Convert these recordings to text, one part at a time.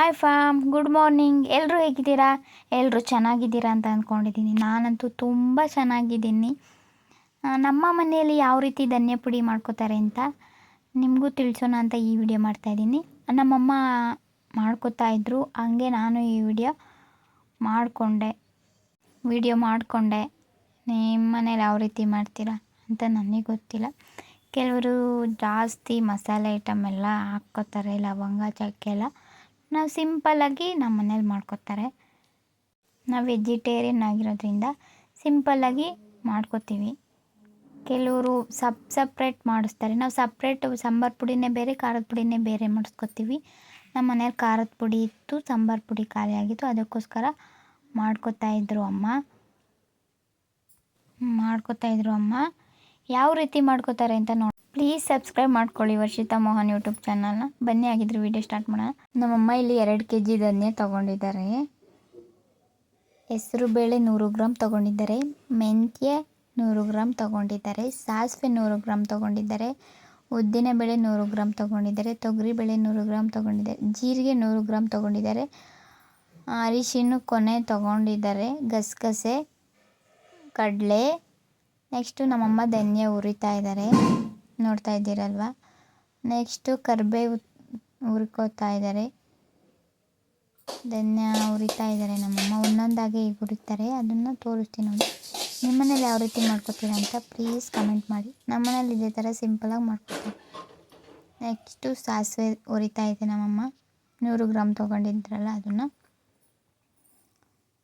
Hi form, good morning. ಎಲ್ಲರೂ ಹೇಗಿದ್ದೀರಾ? ಎಲ್ಲರೂ ಚೆನ್ನಾಗಿದ್ದೀರಾ ಅಂತ ಅಂದ್ಕೊಂಡಿದ್ದೀನಿ. ನಾನಂತೂ ತುಂಬ ಚೆನ್ನಾಗಿದ್ದೀನಿ. ನಮ್ಮ ಮನೆಯಲ್ಲಿ ಯಾವ ರೀತಿ ಧನ್ಯ ಪುಡಿ ಮಾಡ್ಕೋತಾರೆ ಅಂತ ನಿಮಗೂ ತಿಳಿಸೋಣ ಅಂತ ಈ ವಿಡಿಯೋ ಮಾಡ್ತಾಯಿದ್ದೀನಿ. ನಮ್ಮಮ್ಮ ಮಾಡ್ಕೋತಾ ಇದ್ದರು, ಹಂಗೆ ನಾನು ಈ ವಿಡಿಯೋ ಮಾಡಿಕೊಂಡೆ. ನಿಮ್ಮ ಮನೇಲಿ ಯಾವ ರೀತಿ ಮಾಡ್ತೀರಾ ಅಂತ ನನಗೆ ಗೊತ್ತಿಲ್ಲ. ಕೆಲವರು ಜಾಸ್ತಿ ಮಸಾಲೆ ಐಟಮ್ ಎಲ್ಲ ಹಾಕ್ಕೋತಾರೆ, ಲವಂಗ ಚಕ್ಕೆ ಎಲ್ಲ. ನಾವು ಸಿಂಪಲ್ಲಾಗಿ ನಮ್ಮ ಮನೇಲಿ ಮಾಡ್ಕೋತಾರೆ. ನಾವು ವೆಜಿಟೇರಿಯನ್ ಆಗಿರೋದ್ರಿಂದ ಸಿಂಪಲ್ಲಾಗಿ ಮಾಡ್ಕೋತೀವಿ. ಕೆಲವರು ಸಪ್ರೇಟ್ ಮಾಡಿಸ್ತಾರೆ. ನಾವು ಸಪ್ರೇಟ್ ಸಾಂಬಾರು ಪುಡಿನೇ ಬೇರೆ, ಖಾರದ ಪುಡಿನೇ ಬೇರೆ ಮಾಡಿಸ್ಕೋತೀವಿ. ನಮ್ಮ ಮನೇಲಿ ಖಾರದ ಪುಡಿ ಇತ್ತು, ಸಾಂಬಾರು ಪುಡಿ ಖಾಲಿ ಆಗಿತ್ತು, ಅದಕ್ಕೋಸ್ಕರ ಮಾಡ್ಕೋತಾ ಇದ್ರು ಅಮ್ಮ. ಯಾವ ರೀತಿ ಮಾಡ್ಕೋತಾರೆ ಅಂತ ನೋಡಿ. ಪ್ಲೀಸ್ ಸಬ್ಸ್ಕ್ರೈಬ್ ಮಾಡ್ಕೊಳ್ಳಿ ವರ್ಷಿತಾ ಮೋಹನ್ ಯೂಟ್ಯೂಬ್ ಚಾನಲ್ನ. ಬನ್ನಿ ಆಗಿದ್ರೆ ವಿಡಿಯೋ ಸ್ಟಾರ್ಟ್ ಮಾಡೋಣ. ನಮ್ಮಮ್ಮ ಇಲ್ಲಿ 2 kg ಧನ್ಯ ತೊಗೊಂಡಿದ್ದಾರೆ. ಹೆಸರು ಬೇಳೆ 100 ಗ್ರಾಮ್ ತೊಗೊಂಡಿದ್ದಾರೆ, ಮೆಂತ್ಯ 100 ಗ್ರಾಮ್ ತೊಗೊಂಡಿದ್ದಾರೆ, ಸಾಸಿವೆ 100 ಗ್ರಾಮ್ ತೊಗೊಂಡಿದ್ದಾರೆ, ಉದ್ದಿನ ಬೇಳೆ 100 ಗ್ರಾಮ್ ತೊಗೊಂಡಿದ್ದಾರೆ, ತೊಗರಿ ಬೇಳೆ 100 ಗ್ರಾಮ್ ತೊಗೊಂಡಿದ್ದಾರೆ, ಜೀರಿಗೆ 100 ಗ್ರಾಮ್ ತೊಗೊಂಡಿದ್ದಾರೆ, ಅರಿಶಿನ ಕೊನೆ ತೊಗೊಂಡಿದ್ದಾರೆ, ಗಸಗಸೆ, ಕಡಲೆ. ನೆಕ್ಸ್ಟು ನಮ್ಮಮ್ಮ ಧನ್ಯ ಹುರಿತಾ ಇದ್ದಾರೆ, ನೋಡ್ತಾ ಇದ್ದೀರಲ್ವ. ನೆಕ್ಸ್ಟು ಕರಿಬೇವು ಹುರ್ಕೋತಾ ಇದ್ದಾರೆ. ಧನ್ಯ ಹುರಿತಾ ಇದ್ದಾರೆ ನಮ್ಮಮ್ಮ. ಒಂದೊಂದಾಗಿ ಈಗ ಹುರಿತಾರೆ, ಅದನ್ನು ತೋರಿಸ್ತೀನಿ ನೋಡಿ. ನಿಮ್ಮ ಮನೇಲಿ ಯಾವ ರೀತಿ ಮಾಡ್ಕೋತೀರಾ ಅಂತ ಪ್ಲೀಸ್ ಕಮೆಂಟ್ ಮಾಡಿ. ನಮ್ಮ ಮನೇಲಿ ಇದೇ ಥರ ಸಿಂಪಲಾಗಿ ಮಾಡ್ಕೊತೀವಿ. ನೆಕ್ಸ್ಟು ಸಾಸಿವೆ ಹುರಿತಾ ಇದೆ ನಮ್ಮಮ್ಮ. 100 ಗ್ರಾಮ್ ತೊಗೊಂಡಿದ್ರಲ್ಲ, ಅದನ್ನು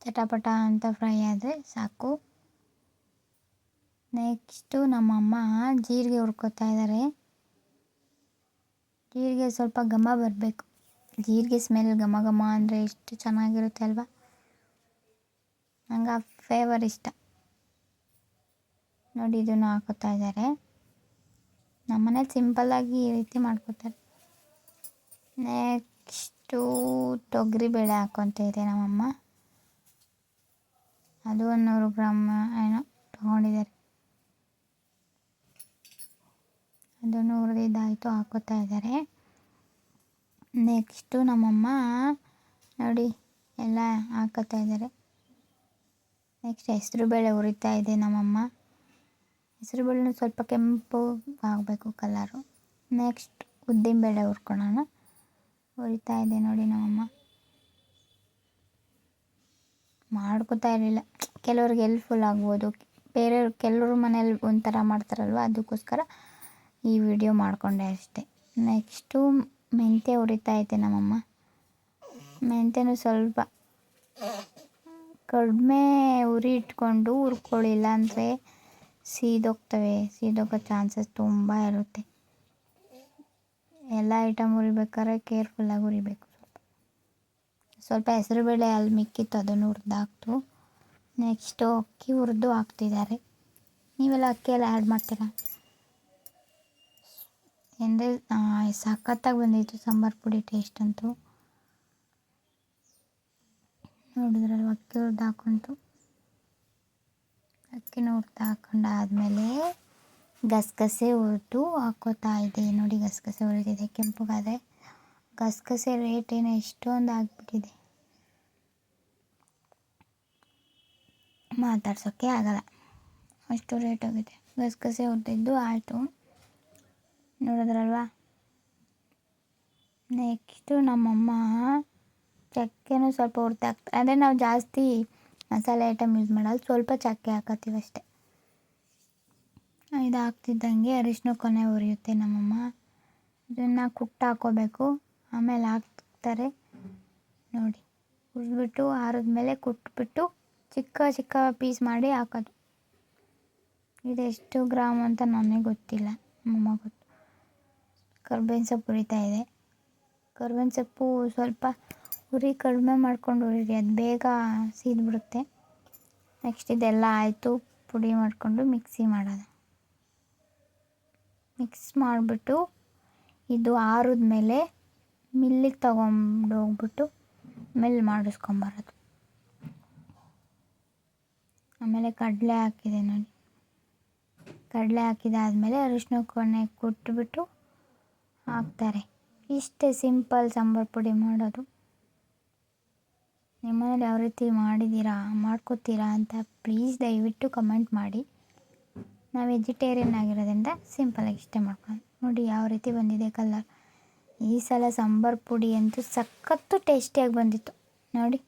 ಚಟಪಟ ಅಂತ ಫ್ರೈ ಆದರೆ ಸಾಕು. ನೆಕ್ಸ್ಟು ನಮ್ಮಮ್ಮ ಜೀರಿಗೆ ಹುರ್ಕೋತಾ ಇದ್ದಾರೆ. ಜೀರಿಗೆ ಸ್ವಲ್ಪ ಘಮ ಬರಬೇಕು. ಜೀರಿಗೆ ಸ್ಮೆಲ್ ಘಮ ಘಮ ಅಂದರೆ ಎಷ್ಟು ಚೆನ್ನಾಗಿರುತ್ತೆ ಅಲ್ವಾ. ನಂಗೆ ಆ ಫ್ಲೇವರ್ ಇಷ್ಟ ನೋಡಿ. ಇದನ್ನು ಹಾಕೋತಾ ಇದ್ದಾರೆ. ನಮ್ಮನೇಲಿ ಸಿಂಪಲ್ಲಾಗಿ ಈ ರೀತಿ ಮಾಡ್ಕೋತಾರೆ. ನೆಕ್ಸ್ಟು ತೊಗರಿ ಬೇಳೆ ಹಾಕ್ಕೊತ ಇದೆ ನಮ್ಮಮ್ಮ. ಅದು 100 ಗ್ರಾಮ್ ಏನೋ ತೊಗೊಂಡಿದ್ದಾರೆ. ಅದನ್ನು ಹುರಿದಿದ್ದಾಯಿತು, ಹಾಕೋತಾ ಇದ್ದಾರೆ. ನೆಕ್ಸ್ಟು ನಮ್ಮಮ್ಮ ನೋಡಿ ಎಲ್ಲ ಹಾಕೋತಾ ಇದ್ದಾರೆ. ನೆಕ್ಸ್ಟ್ ಹೆಸರು ಬೇಳೆ ಹುರಿತಾ ಇದೆ ನಮ್ಮಮ್ಮ. ಹೆಸರು ಬೇಳೆನೂ ಸ್ವಲ್ಪ ಕೆಂಪು ಆಗಬೇಕು ಕಲರು. ನೆಕ್ಸ್ಟ್ ಉದ್ದಿನ ಬೇಳೆ ಹುರ್ಕೊಳ್ಳೋಣ. ಹುರಿತಾ ಇದೆ ನೋಡಿ ನಮ್ಮಮ್ಮ. ಮಾಡ್ಕೋತಾ ಇರಲಿಲ್ಲ, ಕೆಲವ್ರಿಗೆ ಹೆಲ್ಪ್ಫುಲ್ ಆಗ್ಬೋದು. ಕೆಲವ್ರ ಮನೇಲಿ ಒಂಥರ ಮಾಡ್ತಾರಲ್ವ, ಅದಕ್ಕೋಸ್ಕರ ಈ ವಿಡಿಯೋ ಮಾಡಿಕೊಂಡೆ ಅಷ್ಟೆ. ನೆಕ್ಸ್ಟು ಮೆಂತ್ಯ ಹುರಿತಾ ಇದೆ ನಮ್ಮಮ್ಮ. ಮೆಂತ್ಯನೂ ಸ್ವಲ್ಪ ಕಡಿಮೆ ಉರಿ ಇಟ್ಕೊಂಡು ಹುರ್ಕೊಳ್ಳಿ, ಇಲ್ಲಾಂದರೆ ಸೀದೋಗೋ ಚಾನ್ಸಸ್ ತುಂಬ ಇರುತ್ತೆ. ಎಲ್ಲ ಐಟಮ್ ಹುರಿಬೇಕಾದ್ರೆ ಕೇರ್ಫುಲ್ಲಾಗಿ ಹುರಿಬೇಕು. ಸ್ವಲ್ಪ ಹೆಸರು ಬೇಳೆ ಅಲ್ಲಿ ಮಿಕ್ಕಿತ್ತು, ಅದನ್ನು ಹುರಿದಾಕ್ತು. ನೆಕ್ಸ್ಟು ಅಕ್ಕಿ ಹುರಿದು ಹಾಕ್ತಿದ್ದಾರೆ. ನೀವೆಲ್ಲ ಅಕ್ಕಿ ಎಲ್ಲ ಆ್ಯಡ್ ಮಾಡ್ತೀರಾ? ಎಂದರೆ ಸಖತ್ತಾಗಿ ಬಂದಿತ್ತು ಸಾಂಬಾರು ಪುಡಿ ಟೇಸ್ಟ್ ಅಂತೂ. ನೋಡಿದ್ರಲ್ವ, ಅಕ್ಕಿ ಹುರಿದು ಹಾಕೊಂತು. ಅಕ್ಕಿನ ಹುರಿದು ಹಾಕೊಂಡಾದ್ಮೇಲೆ ಗಸಗಸೆ ಹುರಿದು ಹಾಕೋತಾ ಇದೆ ನೋಡಿ. ಗಸಗಸೆ ಹುರಿದಿದೆ, ಕೆಂಪುಗಾದರೆ. ಗಸಗಸೆ ರೇಟ್ ಏನೋ ಎಷ್ಟೊಂದು ಆಗಿಬಿಟ್ಟಿದೆ, ಮಾತಾಡ್ಸೋಕ್ಕೆ ಆಗಲ್ಲ, ಅಷ್ಟು ರೇಟ್ ಆಗಿದೆ. ಗಸಗಸೆ ಹುರಿದಿದ್ದು ಆಯಿತು, ನೋಡಿದ್ರಲ್ವ. ನೆಕ್ಸ್ಟು ನಮ್ಮಮ್ಮ ಚಕ್ಕೆನೂ ಸ್ವಲ್ಪ ಹುರಿದು ಹಾಕ್ತಾರೆ. ಅಂದರೆ ನಾವು ಜಾಸ್ತಿ ಮಸಾಲೆ ಐಟಮ್ ಯೂಸ್ ಮಾಡಲ್ಲ, ಸ್ವಲ್ಪ ಚಕ್ಕೆ ಹಾಕೋತೀವಿ ಅಷ್ಟೆ. ಇದು ಹಾಕ್ತಿದ್ದಂಗೆ ಅರಿಶಿನ ಕೊನೆ ಹುರಿಯುತ್ತೆ ನಮ್ಮಮ್ಮ. ಇದನ್ನು ಹಾಕೋಬೇಕು, ಆಮೇಲೆ ಹಾಕ್ತಾರೆ ನೋಡಿ. ಹುರಿದ್ಬಿಟ್ಟು ಆರಿದ್ಮೇಲೆ ಕುಟ್ಬಿಟ್ಟು ಚಿಕ್ಕ ಪೀಸ್ ಮಾಡಿ ಹಾಕೋದು. ಇದೆಷ್ಟು ಗ್ರಾಮ್ ಅಂತ ನನಗೆ ಗೊತ್ತಿಲ್ಲ, ನಮ್ಮಮ್ಮ ಗೊತ್ತು. ಕರ್ಬೇವಿನ ಸೊಪ್ಪು ಹುರಿತಾ ಇದೆ. ಕರ್ಬೇವಿನ ಸೊಪ್ಪು ಸ್ವಲ್ಪ ಉರಿ ಕಡಿಮೆ ಮಾಡ್ಕೊಂಡು ಹುರಿರಿ, ಅದು ಬೇಗ ಸೀದ್ಬಿಡುತ್ತೆ. ನೆಕ್ಸ್ಟ್ ಇದೆಲ್ಲ ಆಯಿತು, ಪುಡಿ ಮಾಡಿಕೊಂಡು ಮಿಕ್ಸಿ ಮಾಡೋದು. ಮಿಕ್ಸ್ ಮಾಡಿಬಿಟ್ಟು ಇದು ಆರಿದ್ಮೇಲೆ ಮಿಲ್ಲಿಗೆ ತಗೊಂಡು ಹೋಗ್ಬಿಟ್ಟು ಮಿಲ್ ಮಾಡಿಸ್ಕೊಂಬರೋದು. ಆಮೇಲೆ ಕಡಲೆ ಹಾಕಿದೆ ನೋಡಿ. ಕಡಲೆ ಹಾಕಿದಾದ್ಮೇಲೆ ಅರಿಶಿನ ಕೊನೆ ಕುಟ್ಬಿಟ್ಟು ಹಾಕ್ತಾರೆ. ಇಷ್ಟೇ ಸಿಂಪಲ್ ಸಾಂಬಾರು ಪುಡಿ ಮಾಡೋದು. ನಿಮ್ಮ ಮನೇಲಿ ಯಾವ ರೀತಿ ಮಾಡಿದ್ದೀರಾ ಮಾಡ್ಕೋತೀರಾ ಅಂತ ಪ್ಲೀಸ್ ದಯವಿಟ್ಟು ಕಮೆಂಟ್ ಮಾಡಿ. ನಾವು ವೆಜಿಟೇರಿಯನ್ ಆಗಿರೋದ್ರಿಂದ ಸಿಂಪಲಾಗಿ ಇಷ್ಟೇ ಮಾಡ್ಕೊಂಡು ನೋಡಿ ಯಾವ ರೀತಿ ಬಂದಿದೆ ಕಲರ್. ಈ ಸಲ ಸಾಂಬಾರು ಪುಡಿ ಅಂತೂ ಸಖತ್ತು ಟೇಸ್ಟಿಯಾಗಿ ಬಂದಿತ್ತು ನೋಡಿ.